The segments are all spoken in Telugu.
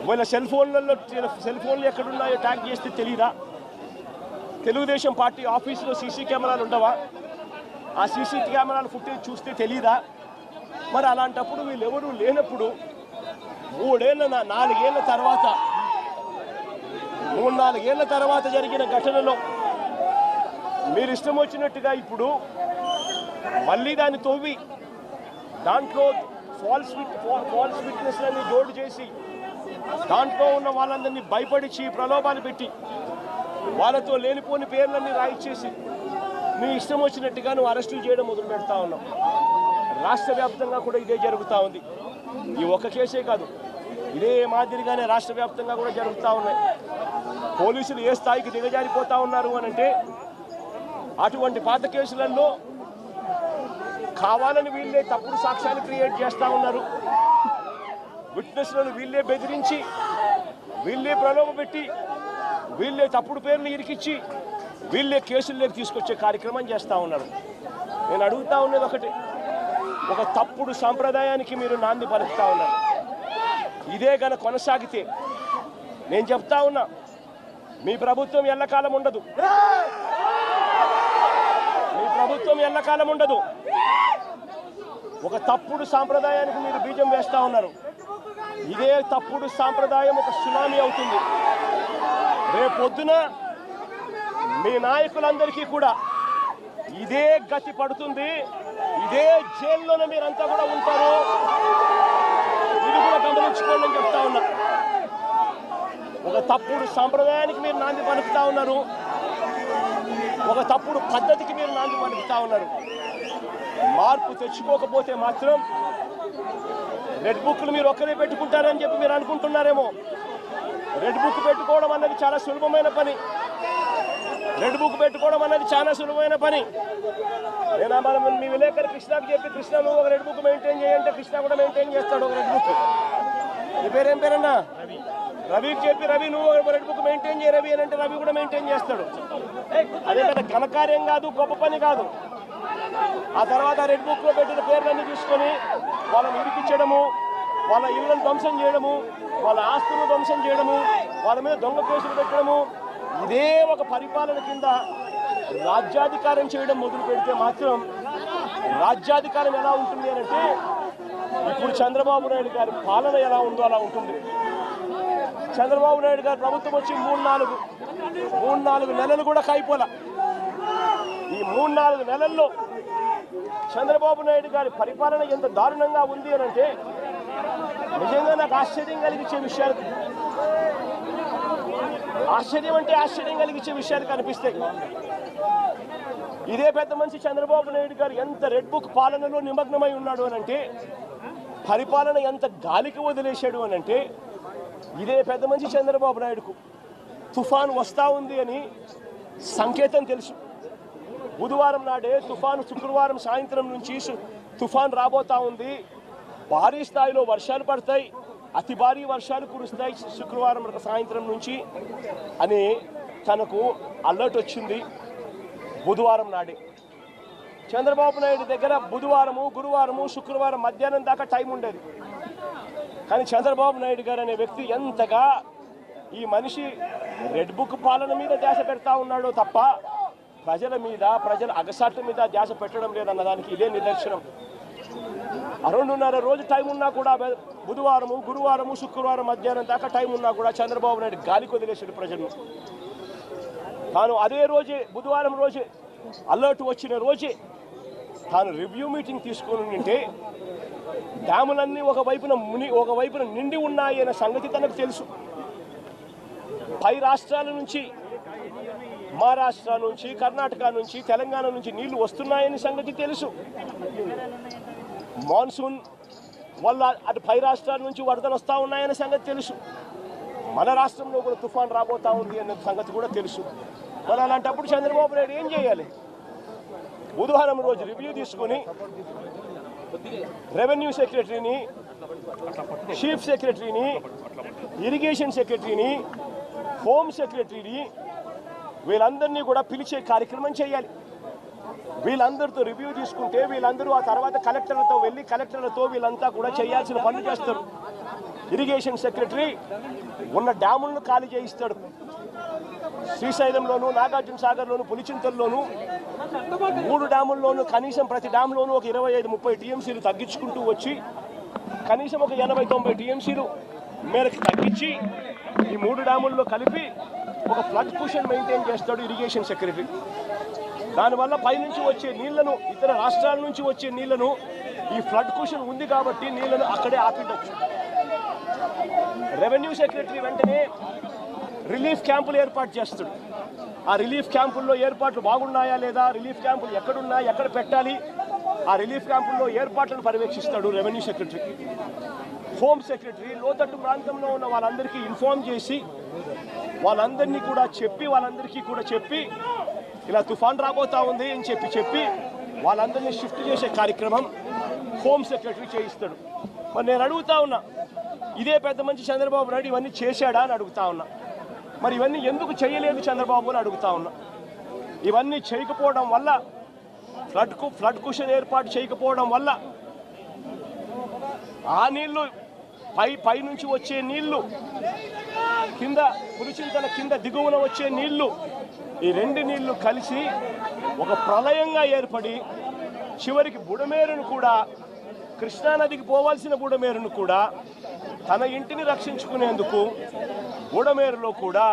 వీళ్ళ సెల్ ఫోన్లు ఎక్కడున్నాయో ట్యాగ్ చేస్తే తెలియదా? తెలుగుదేశం పార్టీ ఆఫీసులో సీసీ కెమెరాలు ఉండవా? ఆ సీసీ కెమెరాల ఫుటేజ్ చూస్తే తెలియదా? మరి అలాంటప్పుడు వీళ్ళెవరూ లేనప్పుడు 4 ఏళ్ల తర్వాత జరిగిన ఘటనలో మీరు ఇష్టం వచ్చినట్టుగా ఇప్పుడు మళ్ళీ దాన్ని తవ్వి దాంట్లో ఫాల్స్ విట్నెస్లని జోడు చేసి దాంట్లో ఉన్న వాళ్ళందరినీ భయపడిచి ప్రలోభాలు పెట్టి వాళ్ళతో లేనిపోని పేర్లన్నీ రాయిచ్చేసి మీ ఇష్టం వచ్చినట్టుగా నువ్వు అరెస్టులు చేయడం మొదలు పెడతా ఉన్నావు. రాష్ట్ర వ్యాప్తంగా కూడా ఇదే జరుగుతూ ఉంది. ఈ ఒక్క కేసే కాదు, ఇదే మాదిరిగానే రాష్ట్ర వ్యాప్తంగా కూడా జరుగుతూ ఉన్నాయి. పోలీసులు ఏ స్థాయికి దిగజారిపోతా ఉన్నారు అనంటే అటువంటి పాత కేసులలో కావాలని వీళ్ళే తప్పుడు సాక్ష్యాలు క్రియేట్ చేస్తూ ఉన్నారు. విట్నెస్లను వీళ్ళే బెదిరించి, వీళ్ళే ప్రలోభ పెట్టి, వీళ్ళే తప్పుడు పేర్లు ఇరికిచ్చి వీళ్ళే కేసుల్లోకి తీసుకొచ్చే కార్యక్రమం చేస్తూ ఉన్నారు. నేను అడుగుతా ఉన్నది ఒకటి, ఒక తప్పుడు సాంప్రదాయానికి మీరు నాంది పలుకుతా ఉన్నారు. ఇదే గన కొనసాగితే నేను చెప్తా ఉన్నా, మీ ప్రభుత్వం ఎల్లకాలం ఉండదు. మీ ప్రభుత్వం ఎల్లకాలం ఉండదు. ఒక తప్పుడు సాంప్రదాయానికి మీరు బీజం వేస్తూ ఉన్నారు. ఇదే తప్పుడు సాంప్రదాయం ఒక సునామీ అవుతుంది. రేపొద్దున మీ నాయకులందరికీ కూడా ఇదే గతి పడుతుంది. ఇదే జైల్లోనే మీరంతా కూడా ఉంటారు. ఇది కూడా గమనించుకోండి అని చెప్తా ఉన్నా. ఒక తప్పుడు సాంప్రదాయానికి మీరు నాంది పలుకుతా ఉన్నారు. ఒక తప్పుడు పద్ధతికి మీరు నాంది పలుకుతా ఉన్నారు. మార్పు తెచ్చుకోకపోతే మాత్రం రెడ్ బుక్లు మీరు ఒక్కరే పెట్టుకుంటారని చెప్పి మీరు అనుకుంటున్నారేమో. రెడ్ బుక్ పెట్టుకోవడం అన్నది చాలా సులభమైన పని. రెడ్ బుక్ పెట్టుకోవడం అన్నది చాలా సులభమైన పని. నేను మనం మీ విలేకరు కృష్ణకు చెప్పి, కృష్ణ నువ్వు ఒక రెడ్ బుక్ మెయింటైన్ చేయంటే కృష్ణ కూడా మెయింటైన్ చేస్తాడు ఒక రెడ్ బుక్. నీ పేరేం పేరన్నా? రవికి చెప్పి, రవి నువ్వు ఒక రెడ్ బుక్ మెయింటైన్ చేయ రవి అని అంటే రవి కూడా మెయింటైన్ చేస్తాడు. అదే పెద్ద ఘనకార్యం కాదు, గొప్ప పని కాదు. ఆ తర్వాత రెడ్ బుక్లో పెట్టిన పేర్లన్నీ తీసుకొని వాళ్ళని ఇరికించడము, వాళ్ళ ఇళ్లను ధ్వంసం చేయడము, వాళ్ళ ఆస్తులను ధ్వంసం చేయడము, వాళ్ళ మీద దొంగ కేసులు పెట్టడము, ఇదే ఒక పరిపాలన కింద రాజ్యాధికారం చేయడం మొదలు పెడితే మాత్రం రాజ్యాధికారం ఎలా ఉంటుంది అంటే ఇప్పుడు చంద్రబాబు నాయుడు గారి పాలన ఎలా ఉందో అలా ఉంటుంది. చంద్రబాబు నాయుడు గారి ప్రభుత్వం వచ్చి 3-4 నెలలు కూడా కాయిపోలా. ఈ 3-4 నెలల్లో చంద్రబాబు నాయుడు గారి పరిపాలన ఎంత దారుణంగా ఉంది అని అంటే నిజంగా నాకు ఆశ్చర్యం కలిగించే విషయాలు, ఆశ్చర్యం కలిగించే విషయాలు కనిపిస్తాయి. ఇదే పెద్ద మనిషి చంద్రబాబు నాయుడు గారు ఎంత రెడ్ బుక్ పాలనలో నిమగ్నమై ఉన్నాడు అనంటే, పరిపాలన ఎంత గాలికి వదిలేశాడు అనంటే, ఇదే పెద్ద మనిషి చంద్రబాబు నాయుడుకు తుఫాను వస్తూ ఉంది అని సంకేతం తెలుసు. బుధవారం నాడే తుఫాను, శుక్రవారం సాయంత్రం నుంచి తుఫాను రాబోతా ఉంది, భారీ స్థాయిలో వర్షాలు పడతాయి, అతి భారీ వర్షాలు కురుస్తాయి శుక్రవారం సాయంత్రం నుంచి అని తనకు అలర్ట్ వచ్చింది బుధవారం నాడే. చంద్రబాబు నాయుడు దగ్గర బుధవారము, గురువారము, శుక్రవారం మధ్యాహ్నం దాకా టైం ఉండేది. కానీ చంద్రబాబు నాయుడు గారు అనే వ్యక్తి ఎంతగా ఈ మనిషి రెడ్ బుక్ పాలన మీద ధ్యాస పెడతా ఉన్నాడో తప్ప ప్రజల అగసాట్ల మీద ధ్యాస పెట్టడం లేదన్న దానికి ఇదే నిదర్శనం. 2.5 రోజు టైం ఉన్నా కూడా, బుధవారము, గురువారము, శుక్రవారం మధ్యాహ్నం దాకా టైం ఉన్నా కూడా చంద్రబాబు నాయుడు గాలికి వదిలేసాడు ప్రజలను. తాను అదే రోజే, బుధవారం రోజే, అలర్ట్ వచ్చిన రోజే తాను రివ్యూ మీటింగ్ తీసుకొని ఉంటే డ్యాములన్నీ ఒకవైపున నిండి ఉన్నాయి అనే సంగతి తనకు తెలుసు. పై రాష్ట్రాల నుంచి, మహారాష్ట్ర నుంచి, కర్ణాటక నుంచి, తెలంగాణ నుంచి నీళ్లు వస్తున్నాయని సంగతి తెలుసు. మాన్సూన్ వల్ల అటు పై రాష్ట్రాల నుంచి వరదలు వస్తూ ఉన్నాయనే సంగతి తెలుసు. మన రాష్ట్రంలో కూడా తుఫాన్ రాబోతా ఉంది అనే సంగతి కూడా తెలుసు. మరి అలాంటప్పుడు చంద్రబాబు నాయుడు ఏం చేయాలి? బుధవారం రోజు రివ్యూ తీసుకొని రెవెన్యూ సెక్రటరీని, చీఫ్ సెక్రటరీని, ఇరిగేషన్ సెక్రటరీని, హోమ్ సెక్రటరీని వీళ్ళందరినీ కూడా పిలిచే కార్యక్రమం చేయాలి. వీళ్ళందరితో రివ్యూ తీసుకుంటే వీళ్ళందరూ ఆ తర్వాత కలెక్టర్లతో వెళ్ళి కలెక్టర్లతో వీళ్ళంతా కూడా చేయాల్సిన పనులు చేస్తారు. ఇరిగేషన్ సెక్రటరీ ఉన్న డ్యాములను ఖాళీ చేయిస్తాడు. శ్రీశైలంలోను, నాగార్జున సాగర్లోను, పులిచింతల్లోను 3 డ్యాముల్లోనూ కనీసం ప్రతి డ్యామ్లోనూ ఒక 25-30 టీఎంసీలు తగ్గించుకుంటూ వచ్చి కనీసం ఒక 80-90 టీఎంసీలు మేరకు తగ్గించి ఈ 3 డ్యాముల్లో కలిపి ఒక ఫ్లడ్ కుషన్ మెయింటైన్ చేస్తాడు ఇరిగేషన్ సెక్రటరీ. దానివల్ల పైనుంచి వచ్చే నీళ్లను, ఇతర రాష్ట్రాల నుంచి వచ్చే నీళ్లను, ఈ ఫ్లడ్ కుషన్ ఉంది కాబట్టి నీళ్లను అక్కడే ఆపిడొచ్చు. రెవెన్యూ సెక్రటరీ వెంటనే రిలీఫ్ క్యాంపులు ఏర్పాటు చేస్తాడు. ఆ రిలీఫ్ క్యాంపుల్లో ఏర్పాట్లు బాగున్నాయా లేదా, రిలీఫ్ క్యాంపులు ఎక్కడున్నాయి, ఎక్కడ పెట్టాలి, ఆ రిలీఫ్ క్యాంపుల్లో ఏర్పాట్లను పర్యవేక్షిస్తాడు రెవెన్యూ సెక్రటరీ. హోమ్ సెక్రటరీ లోతట్టు ప్రాంతంలో ఉన్న వాళ్ళందరికీ ఇన్ఫార్మ్ చేసి వాళ్ళందరినీ కూడా చెప్పి ఇలా తుఫాన్ రాబోతా ఉంది అని చెప్పి వాళ్ళందరినీ షిఫ్ట్ చేసే కార్యక్రమం హోమ్ సెక్రటరీ చేయిస్తాడు. మరి నేను అడుగుతా ఉన్నా, ఇదే పెద్ద మంచి చంద్రబాబు నాయుడు ఇవన్నీ చేశాడా అని అడుగుతా ఉన్నా. మరి ఇవన్నీ ఎందుకు చేయలేదు చంద్రబాబు అని అడుగుతా ఉన్నా. ఇవన్నీ చేయకపోవడం వల్ల, ఫ్లడ్ కుషన్ ఏర్పాటు చేయకపోవడం వల్ల ఆ నీళ్లు పై నుంచి వచ్చే నీళ్లు, కింద పులిచింతల కింద దిగువన వచ్చే నీళ్లు, ఈ 2 నీళ్లు కలిసి ఒక ప్రళయంగా ఏర్పడి చివరికి బుడమేరును కూడా, కృష్ణానదికి పోవాల్సిన బుడమేరును కూడా తన ఇంటిని రక్షించుకునేందుకు బుడమేరులో కూడా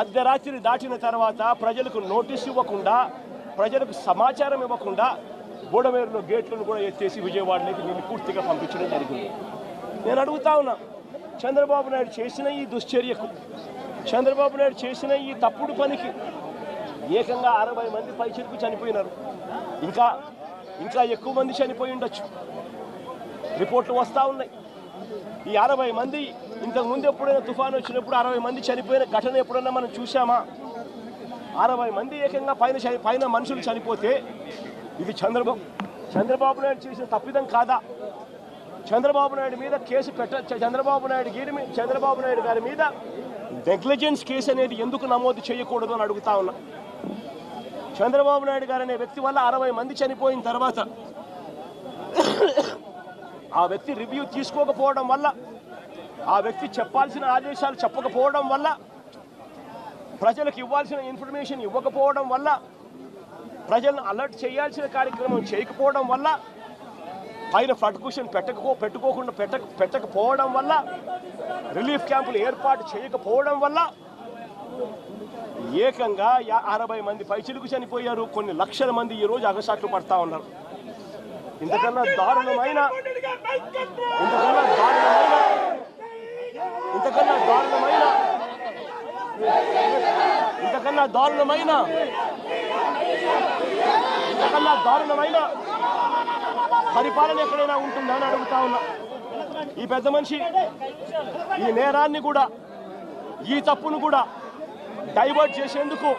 అర్ధరాత్రి దాటిన తర్వాత ప్రజలకు నోటీసు ఇవ్వకుండా, ప్రజలకు సమాచారం ఇవ్వకుండా బుడమేరులో గేట్లను కూడా ఎత్తేసి విజయవాడలోకి నీళ్ళు పూర్తిగా పంపించడం జరిగింది. నేను అడుగుతా ఉన్నా, చంద్రబాబు నాయుడు చేసిన ఈ దుశ్చర్యకు, చంద్రబాబు నాయుడు చేసిన ఈ తప్పుడు పనికి ఏకంగా 60 మంది పైచిలకు చనిపోయినారు. ఇంకా ఎక్కువ మంది చనిపోయి ఉండొచ్చు. రిపోర్ట్లు వస్తూ ఉన్నాయి. ఈ 60 మంది ఇంతకుముందు ఎప్పుడైనా తుఫాను వచ్చినప్పుడు 60 మంది చనిపోయిన ఘటన ఎప్పుడైనా మనం చూసామా? 60 మంది ఏకంగా పైన మనుషులు చనిపోతే ఇది చంద్రబాబు నాయుడు చేసిన తప్పిదం కాదా? చంద్రబాబు నాయుడు మీద కేసు చంద్రబాబు నాయుడు గారి మీద నెగ్లిజెన్స్ కేసు అనేది ఎందుకు నమోదు చేయకూడదు అని అడుగుతా ఉన్నా. చంద్రబాబు నాయుడు గారు అనే వ్యక్తి వల్ల 60 మంది చనిపోయిన తర్వాత ఆ వ్యక్తి రివ్యూ తీసుకోకపోవడం వల్ల, ఆ వ్యక్తి చెప్పాల్సిన ఆదేశాలు చెప్పకపోవడం వల్ల, ప్రజలకు ఇవ్వాల్సిన ఇన్ఫర్మేషన్ ఇవ్వకపోవడం వల్ల, ప్రజలను అలర్ట్ చేయాల్సిన కార్యక్రమం చేయకపోవడం వల్ల, పైన ఫ్లడ్ కుషన్ పెట్టకపోవడం వల్ల, రిలీఫ్ క్యాంపులు ఏర్పాటు చేయకపోవడం వల్ల ఏకంగా 60 మంది పైచిలుకు చనిపోయారు. కొన్ని లక్షల మంది ఈరోజు అగసాట్లు పడతా ఉన్నారు. ఇంతకన్నా దారుణమైన పరిపాలన ఎక్కడైనా ఉంటుందా అని అడుగుతా ఉన్నా. ఈ పెద్ద మనిషి ఈ నేరాన్ని కూడా, ఈ తప్పును కూడా డైవర్ట్ చేసేందుకు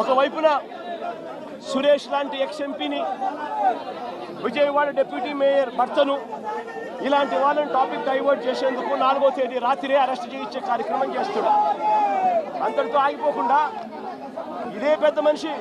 ఒకవైపున సురేష్ లాంటి ఎక్స్-ఎంపీని, విజయవాడ డిప్యూటీ మేయర్ భర్తను, ఇలాంటి వాళ్ళని టాపిక్ డైవర్ట్ చేసేందుకు 4వ తేదీ రాత్రే అరెస్ట్ చేయించే కార్యక్రమం చేస్తాడు. అంతటితో ఆగిపోకుండా ఇదే పెద్ద మనిషి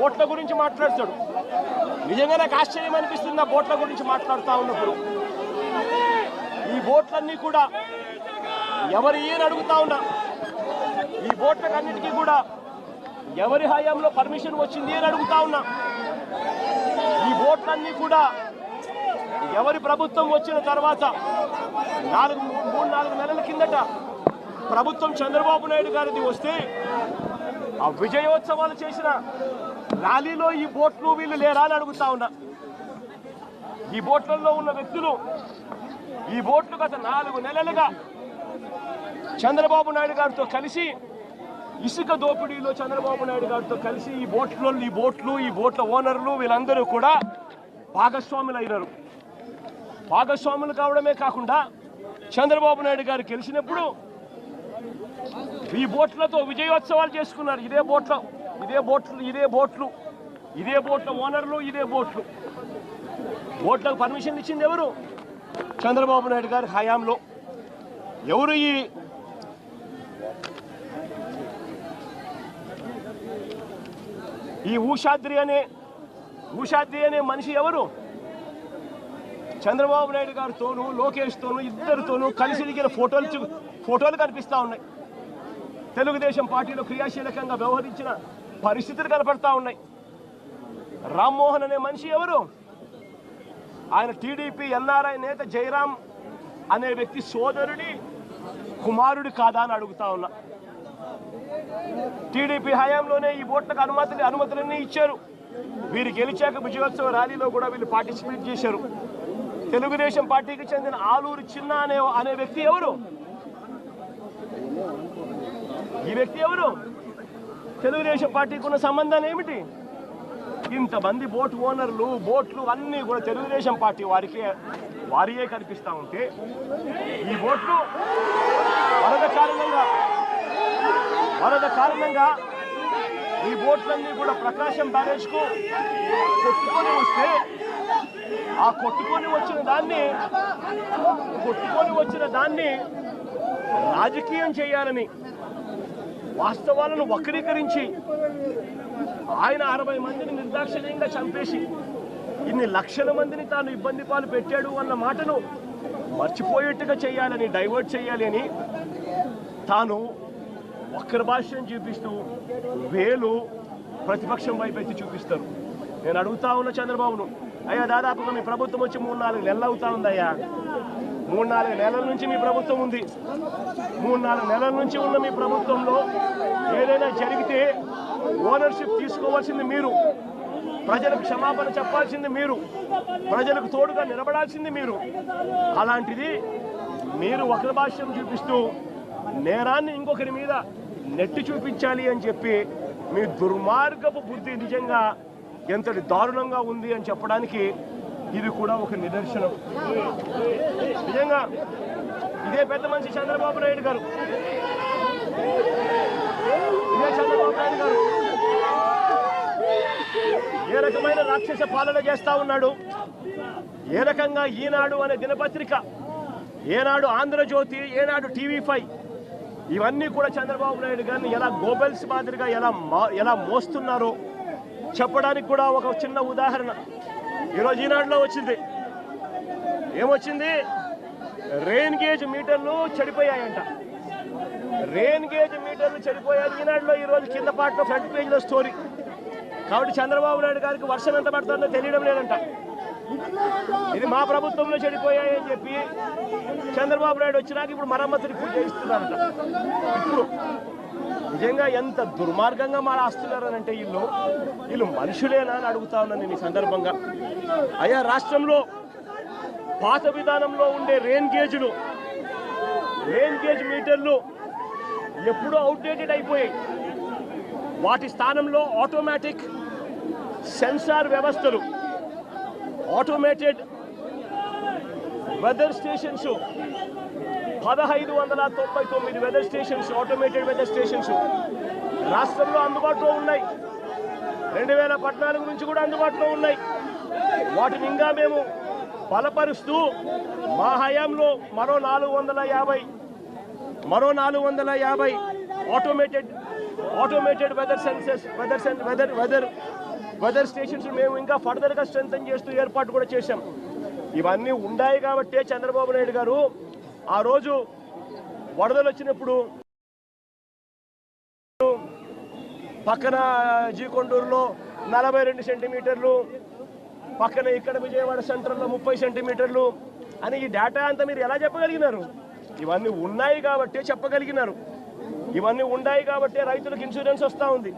ఓట్ల గురించి మాట్లాడతాడు. నిజంగా నాకు ఆశ్చర్యం అనిపిస్తుంది ఆ ఓట్ల గురించి మాట్లాడుతూ ఉన్నప్పుడు. ఈ ఓట్లన్నీ కూడా ఎవరు ఏని అడుగుతా ఉన్నా, ఈ ఓట్లకన్నిటికీ కూడా ఎవరి హయాంలో పర్మిషన్ వచ్చింది అని అడుగుతా ఉన్నా. ఈ ఓట్లన్నీ కూడా ఎవరి ప్రభుత్వం వచ్చిన తర్వాత 3-4 నెలల కిందట ప్రభుత్వం చంద్రబాబు నాయుడు గారిది వస్తే ఆ విజయోత్సవాలు చేసిన ర్యాలీలో ఈ బోట్లు వీళ్ళు లేరా అని అడుగుతా ఉన్నా. ఈ బోట్లలో ఉన్న వ్యక్తులు, ఈ బోట్లు గత 4 నెలలుగా చంద్రబాబు నాయుడు గారితో కలిసి ఇసుక దోపిడీలో చంద్రబాబు నాయుడు గారితో కలిసి ఈ బోట్ల ఓనర్లు వీళ్ళందరూ కూడా భాగస్వాములు అయినారు. భాగస్వాములు కావడమే కాకుండా చంద్రబాబు నాయుడు గారు గెలిచినప్పుడు ఈ బోట్లతో విజయోత్సవాలు చేసుకున్నారు. ఇదే బోట్ల ఓనర్లు, ఇదే బోట్లకు పర్మిషన్ ఇచ్చింది ఎవరు? చంద్రబాబు నాయుడు గారి హయాంలో. ఎవరు ఈ ఊషాద్రి అనే మనిషి ఎవరు? చంద్రబాబు నాయుడు గారితోనూ లోకేష్తోనూ ఇద్దరితోనూ కలిసి దిగిన ఫోటోలు కనిపిస్తూ ఉన్నాయి. తెలుగుదేశం పార్టీలో క్రియాశీలకంగా వ్యవహరించిన పరిస్థితులు కనపడతా ఉన్నాయి. రామ్మోహన్ అనే మనిషి ఎవరు? ఆయన టీడీపీ ఎన్ఆర్ఐ నేత జయరాం అనే వ్యక్తి సోదరుడి కుమారుడి కాదా అని అడుగుతా ఉన్నా. టీడీపీ హయాంలోనే ఈ ఓట్లకు అనుమతులన్నీ ఇచ్చారు. వీరు గెలిచాక విజయోత్సవ ర్యాలీలో కూడా వీళ్ళు పార్టిసిపేట్ చేశారు. తెలుగుదేశం పార్టీకి చెందిన ఆలూరు చిన్న అనే వ్యక్తి ఎవరు? ఈ వ్యక్తి ఎవరు? తెలుగుదేశం పార్టీకి ఉన్న సంబంధాలు ఏమిటి? ఇంతమంది బోట్ ఓనర్లు, బోట్లు అన్నీ కూడా తెలుగుదేశం పార్టీ వారియే కనిపిస్తూ ఉంటే ఈ బోట్లు వరద కారణంగా ఈ బోట్లన్నీ కూడా ప్రకాశం బ్యారేజ్కు కొట్టుకొని వస్తే ఆ కొట్టుకొని వచ్చిన దాన్ని రాజకీయం చేయాలని వాస్తవాలను వక్రీకరించి ఆయన 60 మందిని నిర్దాక్షిణ్యంగా చంపేసి ఇన్ని లక్షల మందిని తాను ఇబ్బంది పాలు పెట్టాడు అన్న మాటను మర్చిపోయేట్టుగా చేయాలని, డైవర్ట్ చేయాలి అని తాను వక్ర భాష్యం చూపిస్తూ వేలు ప్రతిపక్షం వైపు ఎత్తి చూపిస్తారు. నేను అడుగుతా ఉన్న చంద్రబాబును, అయ్యా దాదాపుగా మీ ప్రభుత్వం వచ్చి 3-4 నెలలు అవుతా ఉందయ్యా. 3-4 నెలల నుంచి మీ ప్రభుత్వం ఉంది. 3-4 నెలల నుంచి ఉన్న మీ ప్రభుత్వంలో ఏదైనా జరిగితే ఓనర్షిప్ తీసుకోవాల్సింది మీరు, ప్రజలకు క్షమాపణ చెప్పాల్సింది మీరు, ప్రజలకు తోడుగా నిలబడాల్సింది మీరు. అలాంటిది మీరు వక్ర భాష్యం చూపిస్తూ నేరాన్ని ఇంకొకరి మీద నెట్టి చూపించాలి అని చెప్పి మీ దుర్మార్గపు బుద్ధి నిజంగా ఎంతటి దారుణంగా ఉంది అని చెప్పడానికి ఇది కూడా ఒక నిదర్శనం. నిజంగా ఇదే పెద్ద మనిషి చంద్రబాబు నాయుడు గారు, ఏ రకమైన రాక్షస పాలన చేస్తా ఉన్నాడు, ఏ రకంగా ఈనాడు అనే దినపత్రిక, ఏనాడు ఆంధ్రజ్యోతి, ఏనాడు TV5 ఇవన్నీ కూడా చంద్రబాబు నాయుడు గారిని ఎలా గోబెల్స్ మాదిరిగా ఎలా మోస్తున్నారో చెప్పడానికి కూడా ఒక చిన్న ఉదాహరణ ఈరోజు ఈనాడులో వచ్చింది. ఏమొచ్చింది? రెయిన్ గేజ్ మీటర్లు చెడిపోయాయంట. రెయిన్ గేజ్ మీటర్లు చెడిపోయాయి ఈనాడులో ఈరోజు కింద పాటలో ఫ్రంట్ పేజ్లో స్టోరీ. కాబట్టి చంద్రబాబు నాయుడు గారికి వర్షం ఎంత పడుతుందో తెలియడం లేదంట. ఇది మా ప్రభుత్వంలో చెడిపోయాయని చెప్పి చంద్రబాబు నాయుడు వచ్చినాక ఇప్పుడు మరమ్మతులు ఇప్పుడు చేయిస్తున్నారంట. ఇప్పుడు నిజంగా ఎంత దుర్మార్గంగా మారాస్తున్నారనంటే వీళ్ళు మనుషులేనా అని అడుగుతా ఉన్నాను నేను ఈ సందర్భంగా. అయ్యా, రాష్ట్రంలో పాత విధానంలో ఉండే రెయిన్ గేజ్ మీటర్లు ఎప్పుడూ అవుట్డేటెడ్ అయిపోయాయి. వాటి స్థానంలో ఆటోమేటిక్ సెన్సార్ వ్యవస్థలు, automated weather stations, 1599 weather stations, automated weather stations రాష్ట్రంలో అందుబాటులో ఉన్నాయి. 2014 నుంచి కూడా అందుబాటులో ఉన్నాయి. వాటిని ఇంకా మేము బలపరుస్తూ మా హయాంలో మరో 450 ఆటోమేటెడ్ వెదర్ స్టేషన్స్ మేము ఇంకా ఫర్దర్గా స్ట్రెంథెన్ చేస్తూ ఏర్పాటు కూడా చేశాం. ఇవన్నీ ఉన్నాయి కాబట్టే చంద్రబాబు నాయుడు గారు ఆ రోజు వరదలు వచ్చినప్పుడు పక్కన జీకొండూరులో 42 సెంటీమీటర్లు, పక్కన ఇక్కడ విజయవాడ సెంటర్లో 30 సెంటీమీటర్లు అని ఈ డేటా అంతా మీరు ఎలా చెప్పగలిగినారు? ఇవన్నీ ఉన్నాయి కాబట్టే చెప్పగలిగినారు. ఇవన్నీ ఉన్నాయి కాబట్టే రైతులకు ఇన్సూరెన్స్ వస్తూ ఉంది.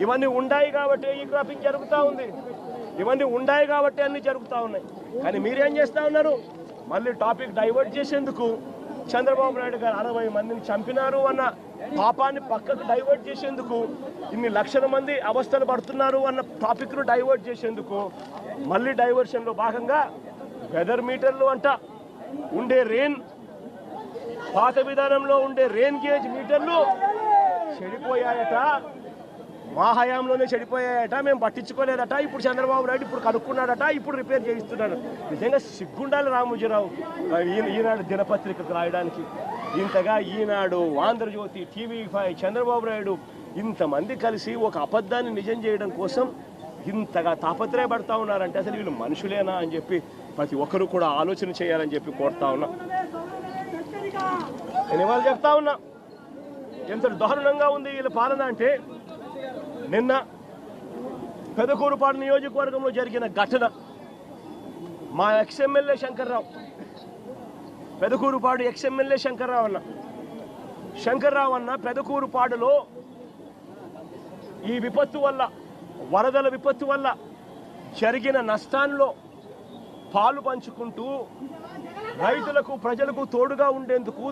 ఇవన్నీ ఉన్నాయి కాబట్టే ఈ క్రాపింగ్ జరుగుతూ ఉంది. ఇవన్నీ ఉన్నాయి కాబట్టే అన్నీ జరుగుతూ ఉన్నాయి. కానీ మీరేం చేస్తూ ఉన్నారు? మళ్ళీ టాపిక్ డైవర్ట్ చేసేందుకు చంద్రబాబు నాయుడు గారు 60 మందిని చంపినారు అన్న పాపాన్ని పక్కకు డైవర్ట్ చేసేందుకు, ఇన్ని లక్షల మంది అవస్థలు పడుతున్నారు అన్న టాపిక్ను డైవర్ట్ చేసేందుకు మళ్ళీ డైవర్షన్లో భాగంగా వెదర్ మీటర్లు అంట ఉండే పాత విధానంలో ఉండే రెయిన్ గేజ్ మీటర్లు చెడిపోయాయట, మా హయాంలోనే చెడిపోయాయట, మేము పట్టించుకోలేదట. ఇప్పుడు చంద్రబాబు నాయుడు ఇప్పుడు కనుక్కున్నాడట, ఇప్పుడు రిపేర్ చేయిస్తున్నాడు. నిజంగా సిగ్గుండాలి రామోజీరావు ఈనాడు దినపత్రికకు రాయడానికి. ఇంతగా ఈనాడు, ఆంధ్రజ్యోతి, TV5, చంద్రబాబు నాయుడు ఇంతమంది కలిసి ఒక అబద్ధాన్ని నిజం చేయడం కోసం ఇంతగా తాపత్రయపడతా ఉన్నారంటే అసలు వీళ్ళు మనుషులేనా అని చెప్పి ప్రతి ఒక్కరూ కూడా ఆలోచన చేయాలని చెప్పి కోరుతా ఉన్నా. నేను ఇవాళ చెప్తా ఉన్నా, ఎంత దారుణంగా ఉంది వీళ్ళ పాలన అంటే, నిన్న పెదకూరుపాడు నియోజకవర్గంలో జరిగిన ఘటన, మా ఎక్స్ఎమ్మెల్యే శంకర్రావు, పెదకూరుపాడు ఎక్స్ఎమ్మెల్యే శంకర్రావు అన్న పెదకూరుపాడులో ఈ విపత్తు వల్ల, వరదల విపత్తు వల్ల జరిగిన నష్టాల్లో పాలు పంచుకుంటూ రైతులకు ప్రజలకు తోడుగా ఉండేందుకు